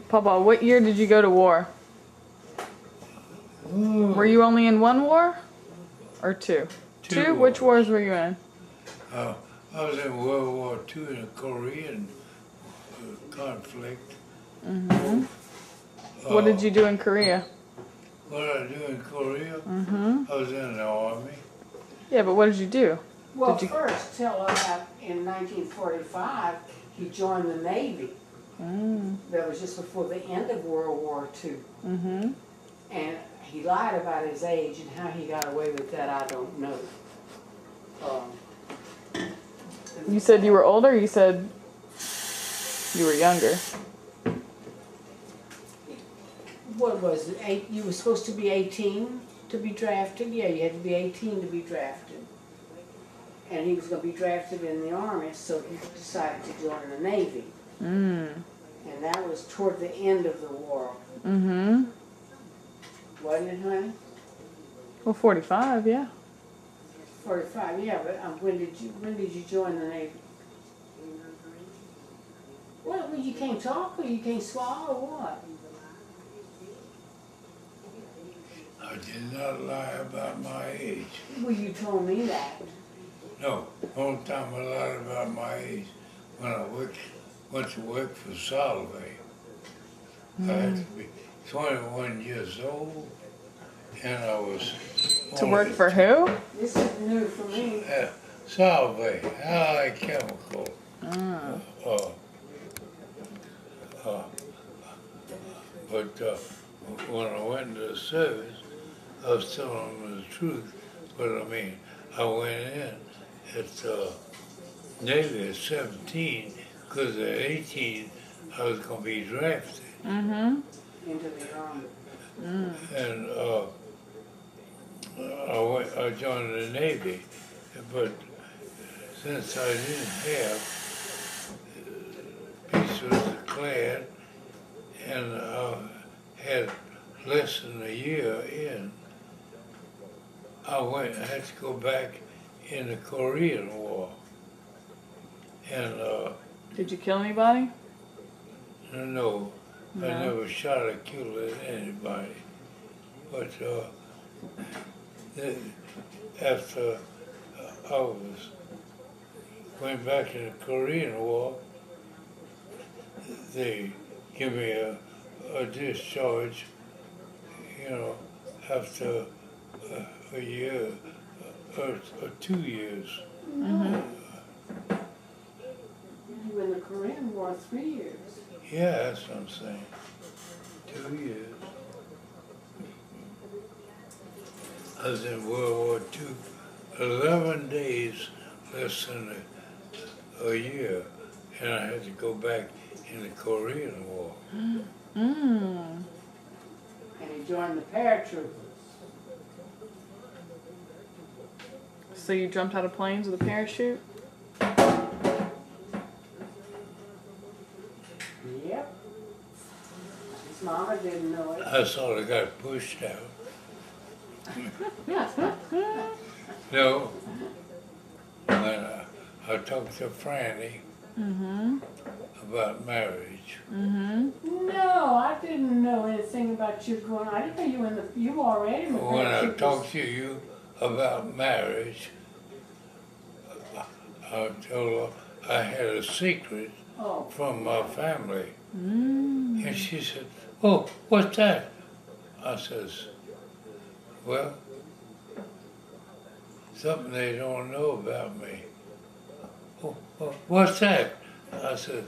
Papa, what year did you go to war? Were you only in one war? Or two? Two? Which wars were you in? I was in World War II in the Korean conflict. Mm-hmm. What did you do in Korea? What did I do in Korea? Mm-hmm. I was in the army. Yeah, but what did you do? Well, first, tell us in 1945, he joined the Navy. That was just before the end of World War II. Mm-hmm. And he lied about his age, and how he got away with that, I don't know. You said you were older, you said you were younger. What was it? You were supposed to be 18 to be drafted? Yeah, you had to be 18 to be drafted. And he was going to be drafted in the Army, so he decided to join the Navy. And that was toward the end of the war. Mm-hmm. Wasn't it, honey? Well, 45, yeah. 45, yeah, but when did you join the Navy? Well, you can't talk or you can't swallow or what? I did not lie about my age. Well, you told me that. No, the only time I lied about my age when I went to work for Salve. I had to be 21 years old, and I was To work for who? This is new for me. Salve, Allied Chemical. But when I went into the service, I was telling them the truth. But I mean, I went in at Navy at 17, because at 18 I was going to be drafted. Mm-hmm. Into the Army. And I joined the Navy, but since I didn't have peace was declared, and I had less than a year in, I had to go back in the Korean War. And Did you kill anybody? no, I never shot or killed anybody. But after I went back in the Korean War, they give me a discharge, after a year or 2 years. You were in the Korean War 3 years. Yeah, that's what I'm saying. 2 years. I was in World War II, 11 days less than a year, and I had to go back in the Korean War. And he joined the paratroopers. So you jumped out of planes with a parachute? Yep. His mama didn't know it. I sort of got pushed out. No, when I talked to Franny about marriage. No, I didn't know anything about you going. I didn't know you were in the. You were already in the When I paratroopers. talked to you about marriage, I told her I had a secret from my family. And she said, "Oh, what's that?" I says, "Well, something they don't know about me." "Oh, what's that?" I said,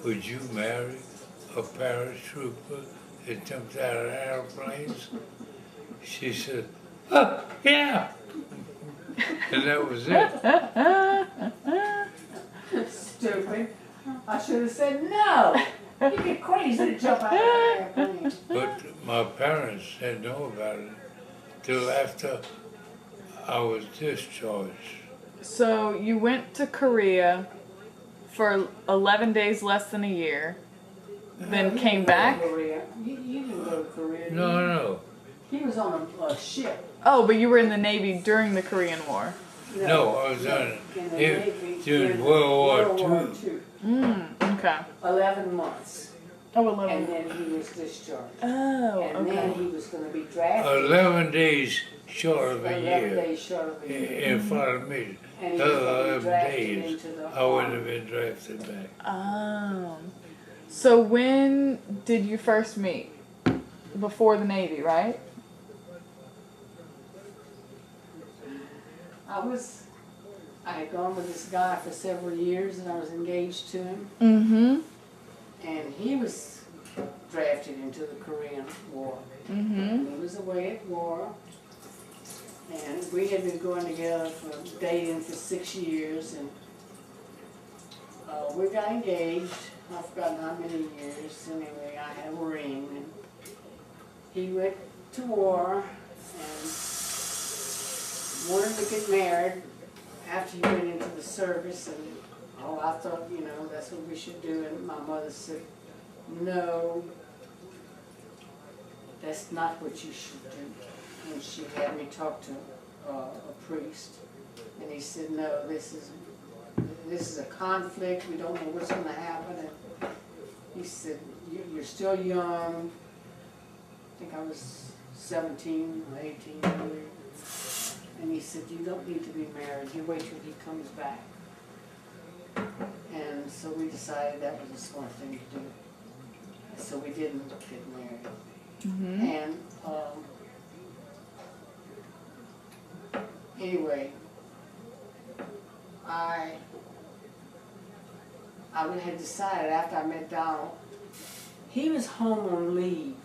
"Would you marry a paratrooper that jumps out of airplanes?" She said, "Oh, yeah." And that was it. Stupid. I should have said no. You'd be crazy to jump out of an airplane. But my parents didn't know about it till after I was discharged. So you went to Korea for 11 days less than a year, then came back? Korea. You didn't go to Korea. did you? No. He was on a ship. Oh, but you were in the Navy during the Korean War. No, I was in the Navy during World War II. Okay. 11 months. Oh, and 11. then he was discharged. Oh, And then okay. he was gonna be drafted 11 days short of a 11 year days short of a year. in front of me. And he was gonna be 11 drafted days, into the I wouldn't army. have been drafted back. So when did you first meet? Before the Navy, right? I had gone with this guy for several years and I was engaged to him. Mm-hmm. And he was drafted into the Korean War. Mm-hmm. He was away at war. And we had been going together for dating for 6 years, and we got engaged. I've forgotten how many years. Anyway, I had a ring, and he went to war and wanted to get married after he went into the service. And I thought, that's what we should do. And my mother said, no, that's not what you should do. And she had me talk to a priest, and he said, no, this is a conflict, we don't know what's going to happen. And he said, you're still young. I think I was 17 or 18 maybe. And he said, you don't need to be married, you wait till he comes back. And so we decided that was a smart thing to do. So we didn't get married. Mm-hmm. And anyway, I had decided after I met Donald, he was home on leave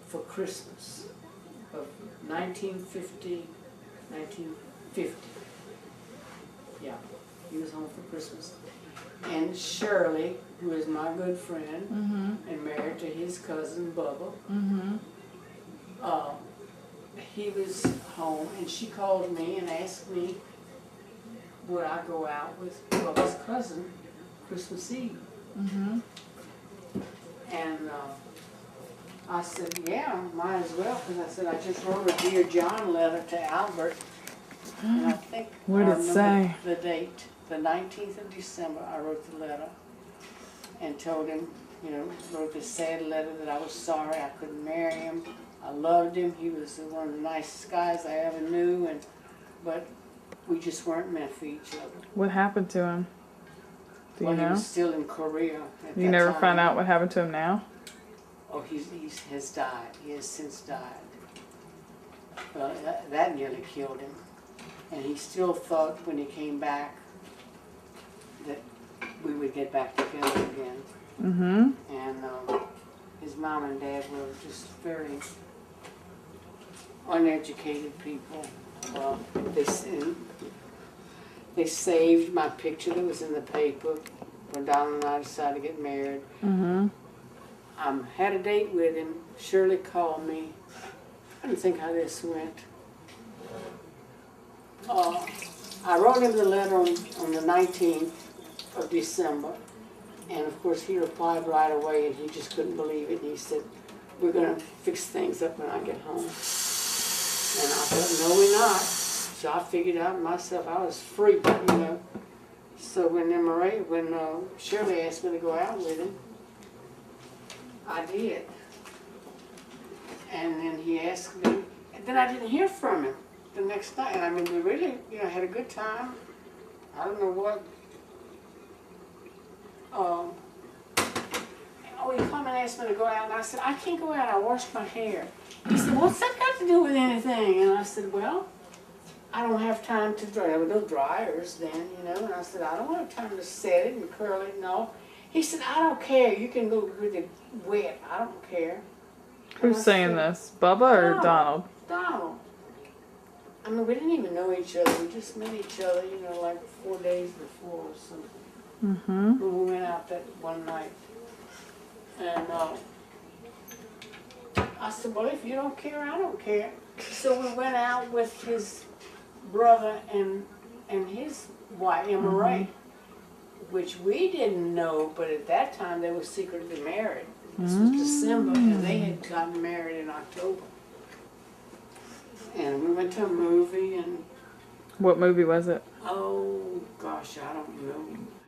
for Christmas of 1950. Yeah, he was home for Christmas. And Shirley, who is my good friend, Mm-hmm. and married to his cousin Bubba, Mm-hmm. he was home, and she called me and asked me would I go out with Bubba's cousin Christmas Eve. Mm-hmm. And I said, yeah, might as well, because I said I just wrote a Dear John letter to Albert, and I think What did I it remember say? the date, the 19th of December, I wrote the letter and told him, wrote this sad letter that I was sorry I couldn't marry him. I loved him. He was one of the nicest guys I ever knew, but we just weren't meant for each other. What happened to him? Do you He know? was still in Korea at You that never time. found out what happened to him now? Oh, he has died. He has since died. Well, that nearly killed him. And he still thought when he came back that we would get back together again. Mm-hmm. And his mom and dad were just very uneducated people. They saved my picture that was in the paper when Donald and I decided to get married. Mm-hmm. Had a date with him. Shirley called me. I didn't think how this went. I wrote him the letter on the 19th of December. And of course he replied right away, and he just couldn't believe it. And he said, we're going to fix things up when I get home. And I thought, no, we're not. So I figured out myself, I was free, So when Shirley asked me to go out with him, I did. And then he asked me, and then I didn't hear from him the next night. And I mean, we really, had a good time. I don't know what. He called and asked me to go out, and I said, I can't go out, I washed my hair. He said, what's that got to do with anything? And I said, well, I don't have time to dry. There were no dryers then, and I said, I don't have time to set it and curl it and all. He said, I don't care, you can go with it wet, I don't care. Who's saying this? Bubba or Donald? Donald. I mean, we didn't even know each other, we just met each other, like 4 days before or something. Mm-hmm. When we went out that one night. And I said, well, if you don't care, I don't care. So we went out with his brother and his wife, Emma Ray, which we didn't know, but at that time they were secretly married. This was December, and they had gotten married in October. And we went to a movie, and What movie was it? oh gosh, I don't know.